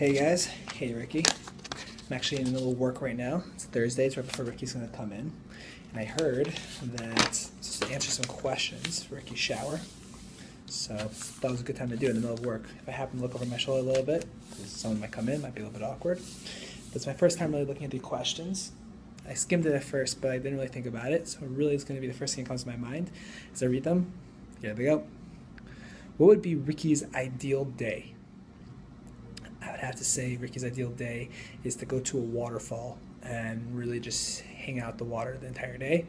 Hey guys, hey Ricky. I'm actually in the middle of work right now. It's Thursday, it's right before Ricky's gonna come in. And I heard that just to answer some questions for Ricky's shower. So that was a good time to do it in the middle of work. If I happen to look over my shoulder a little bit, because someone might come in, might be a little bit awkward. But it's my first time really looking at the questions. I skimmed it at first, but I didn't really think about it. So really it's gonna be the first thing that comes to my mind as I read them. Here they go. What would be Ricky's ideal day? I would have to say Ricky's ideal day is to go to a waterfall and really just hang out the water the entire day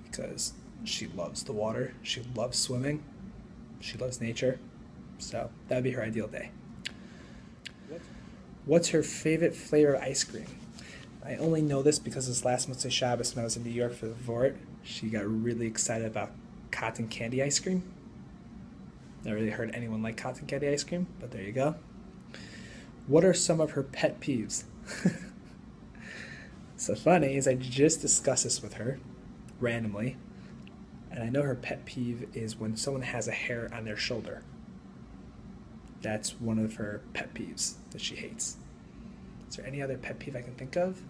because she loves the water. She loves swimming. She loves nature. So that would be her ideal day. What's her favorite flavor of ice cream? I only know this because this last Motzei Shabbos when I was in New York for the Vort, she got really excited about cotton candy ice cream. Never really heard anyone like cotton candy ice cream, but there you go. What are some of her pet peeves? So funny is I just discussed this with her randomly, and I know her pet peeve is when someone has a hair on their shoulder. That's one of her pet peeves that she hates. Is there any other pet peeve I can think of?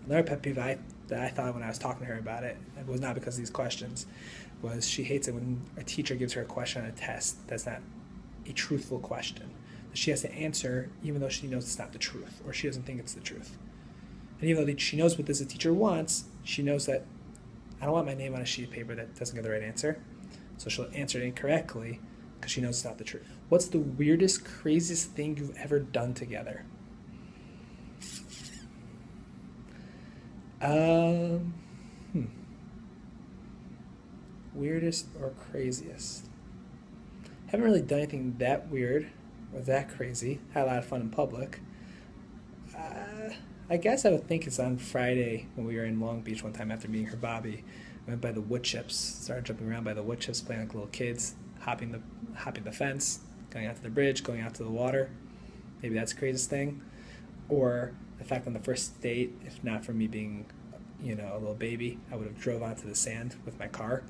Another pet peeve that I thought when I was talking to her about it was not because of these questions, was she hates it when a teacher gives her a question on a test that's not a truthful question. That she has to answer even though she knows it's not the truth, or she doesn't think it's the truth. And even though she knows what this teacher wants, she knows that I don't want my name on a sheet of paper that doesn't get the right answer. So she'll answer it incorrectly because she knows it's not the truth. What's the weirdest, craziest thing you've ever done together? Weirdest or craziest? Haven't really done anything that weird or that crazy. Had a lot of fun in public. I guess I would think it's on Friday when we were in Long Beach one time after meeting her Bobby. We went by the wood chips, started jumping around by the wood chips, playing like little kids, hopping the fence, going out to the bridge, going out to the water. Maybe that's the craziest thing. Or the fact on the first date, if not for me being, a little baby, I would have drove onto the sand with my car.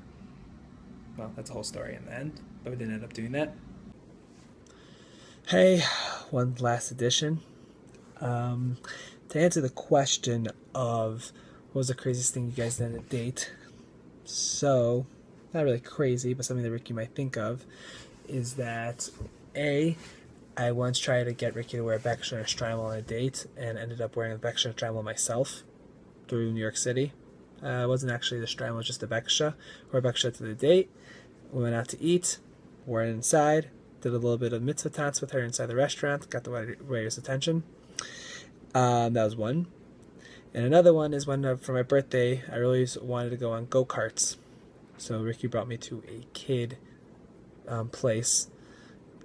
Well, that's a whole story in the end, but we didn't end up doing that. Hey, one last edition. To answer the question of what was the craziest thing you guys did on a date, so, not really crazy, but something that Ricky might think of, is that I once tried to get Ricky to wear a Beckshire and a Strimel on a date and ended up wearing a Beckshire and Strimel myself through New York City. It wasn't actually the Strimel, it was just a Beckshire. Wore a Beckshire to the date. We went out to eat, wore it inside, did a little bit of mitzvah dance with her inside the restaurant, got the waiter's attention. That was one. And another one is when, for my birthday, I really wanted to go on go-karts. So Ricky brought me to a kid place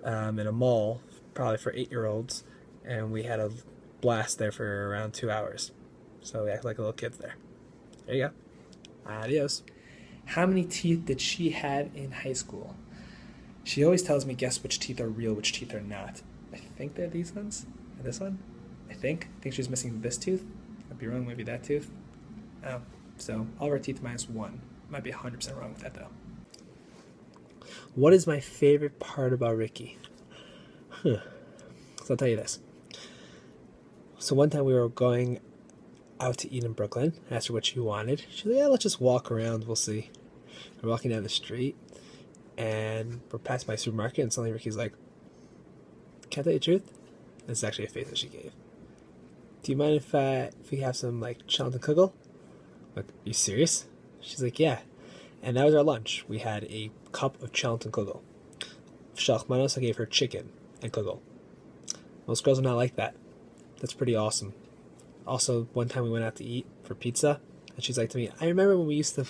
in a mall, probably for 8-year-olds, and we had a blast there for around 2 hours. So we acted like little kids there. There you go. Adios. How many teeth did she have in high school? She always tells me guess which teeth are real, which teeth are not. I think they're these ones. Or this one. I think she was missing this tooth. I'd be wrong, maybe that tooth. Oh, so all of our teeth minus one. Might be 100% wrong with that though. What is my favorite part about Ricky? So I'll tell you this. So one time we were going out to eat in Brooklyn. I asked her what she wanted. She's like, yeah, let's just walk around. We'll see. We're walking down the street, and we're past my supermarket, and suddenly Ricky's like, can I tell you the truth? This is actually a face that she gave. Do you mind if we have some, like, Charlton kugel? Like, are you serious? She's like, yeah. And that was our lunch. We had a cup of Charlton kugel. Shalchmanos, I gave her chicken and kugel. Most girls are not like that. That's pretty awesome. Also, one time we went out to eat for pizza, and she's like to me, I remember when we used to,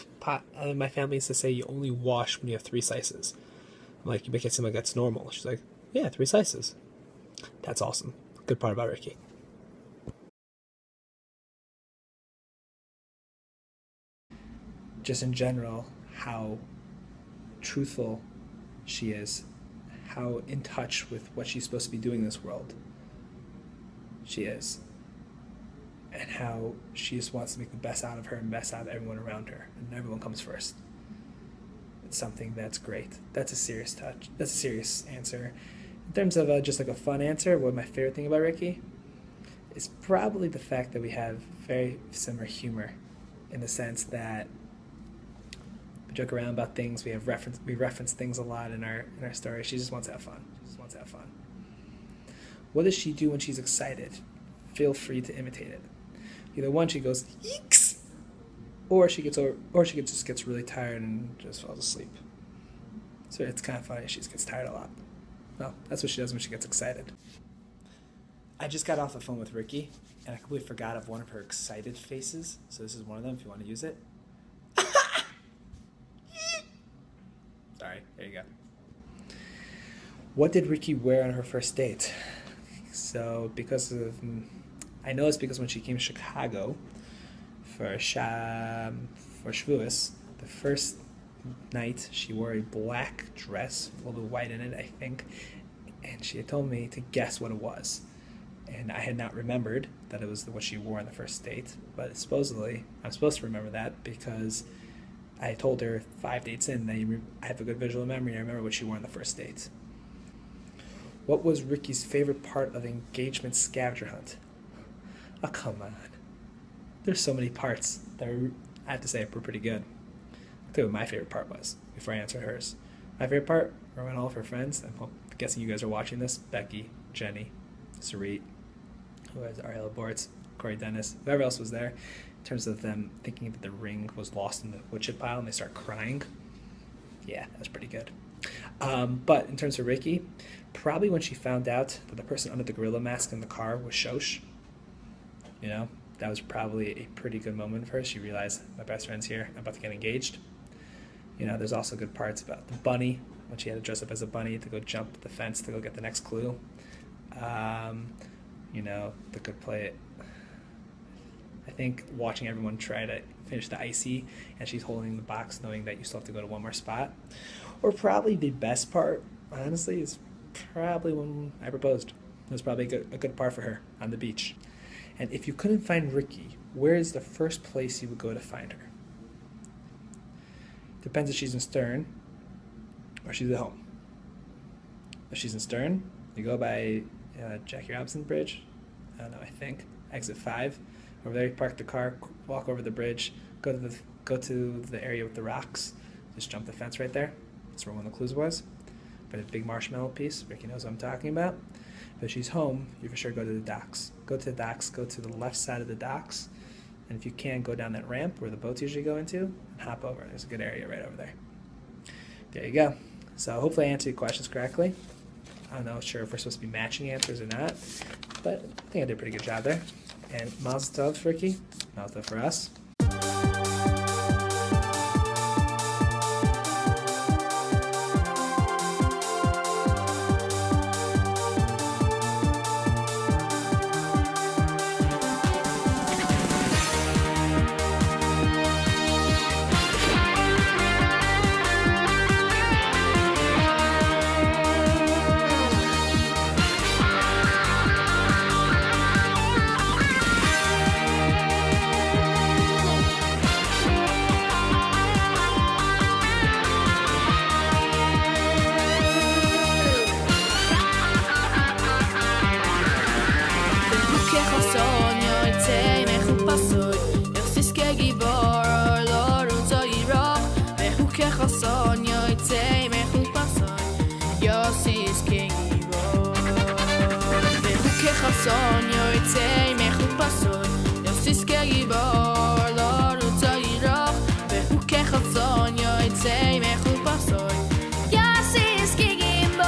my family used to say you only wash when you have 3 slices. I'm like, you make it seem like that's normal. She's like, yeah, 3 slices. That's awesome. Good part about Ricky. Just in general, how truthful she is, how in touch with what she's supposed to be doing in this world she is, and how she just wants to make the best out of her and best out of everyone around her, and everyone comes first. it's something that's great. That's a serious touch. That's a serious answer. In terms of just like a fun answer, what my favorite thing about Ricky is probably the fact that we have very similar humor, in the sense that we joke around about things. We reference things a lot in our story. She just wants to have fun. She just wants to have fun. What does she do when she's excited? Feel free to imitate it. Either one, she goes eeks, or she just gets really tired and just falls asleep. So it's kind of funny. She just gets tired a lot. Well, that's what she does when she gets excited. I just got off the phone with Ricky, and I completely forgot of one of her excited faces. So this is one of them if you want to use it. Sorry, there you go. What did Ricky wear on her first date? So I know it's because when she came to Chicago for Shavuos, the first night she wore a black dress with a little white in it, I think, and she had told me to guess what it was. And I had not remembered that it was what she wore on the first date, but supposedly I'm supposed to remember that because I told her 5 dates in that I have a good visual memory and I remember what she wore on the first date. What was Ricky's favorite part of the engagement scavenger hunt? Oh, come on. There's so many parts that I have to say were pretty good. I'll tell you what my favorite part was before I answer hers. My favorite part were when all of her friends, I'm guessing you guys are watching this, Becky, Jenny, Sarit, who has Ariella Bortz, Corey Dennis, whoever else was there, in terms of them thinking that the ring was lost in the wood chip pile and they start crying. Yeah, that was pretty good. But in terms of Ricky, probably when she found out that the person under the gorilla mask in the car was Shosh. You know, that was probably a pretty good moment for her. She realized, my best friend's here, I'm about to get engaged. You know, there's also good parts about the bunny, when she had to dress up as a bunny to go jump the fence to go get the next clue. You know, the good play. I think watching everyone try to finish the icy and she's holding the box knowing that you still have to go to one more spot. Or probably the best part, honestly, is probably when I proposed. It was probably a good part for her on the beach. And if you couldn't find Ricky, where is the first place you would go to find her? Depends if she's in Stern or she's at home. If she's in Stern, you go by Jackie Robinson Bridge. I don't know, I think. Exit 5. Over there, you park the car, walk over the bridge, go to the area with the rocks. Just jump the fence right there. That's where one of the clues was. But a big marshmallow piece. Ricky knows what I'm talking about. But if she's home, you for sure go to the docks. Go to the docks, go to the left side of the docks. And if you can, go down that ramp where the boats usually go into and hop over. There's a good area right over there. There you go. So hopefully I answered your questions correctly. I'm not sure if we're supposed to be matching answers or not, but I think I did a pretty good job there. And mazel tov, Ricky. Mazel tov for us. Son, yo itzei mechupasot, yo siske gibor, lo rutzo yirok, behuke chatzon, yo itzei mechupasot, yo siske gibor,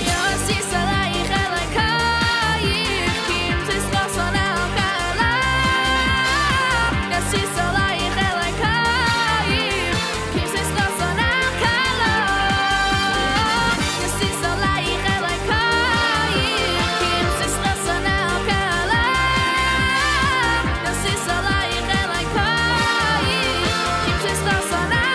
yo sis alayich elai kayim, kim tischlason el kala, yo sis alayich elai kayim, kim tischlason el kala, yo sis alayich elai kayim. Sana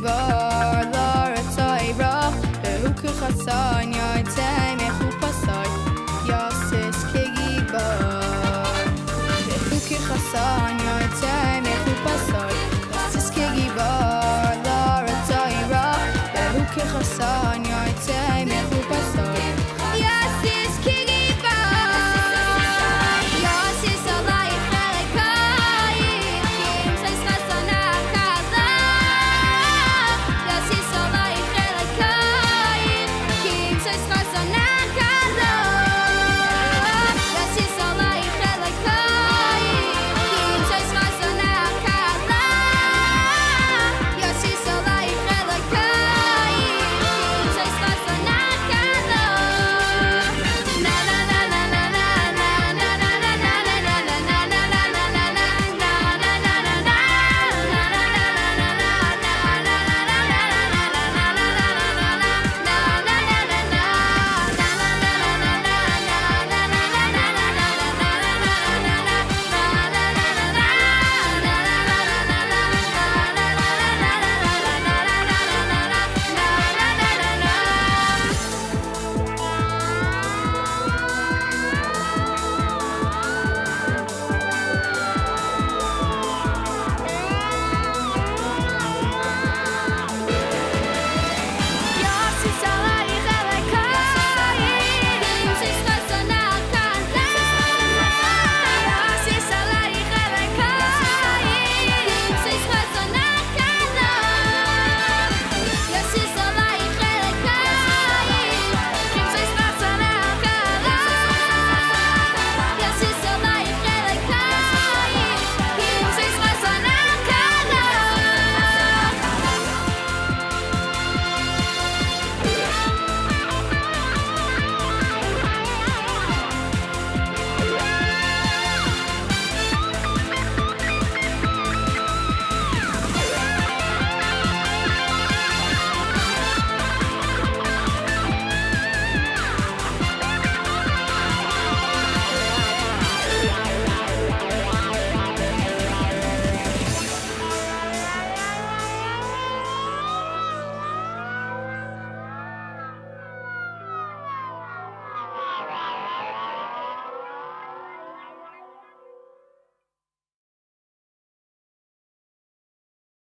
bar lar tayrach behu khasan ya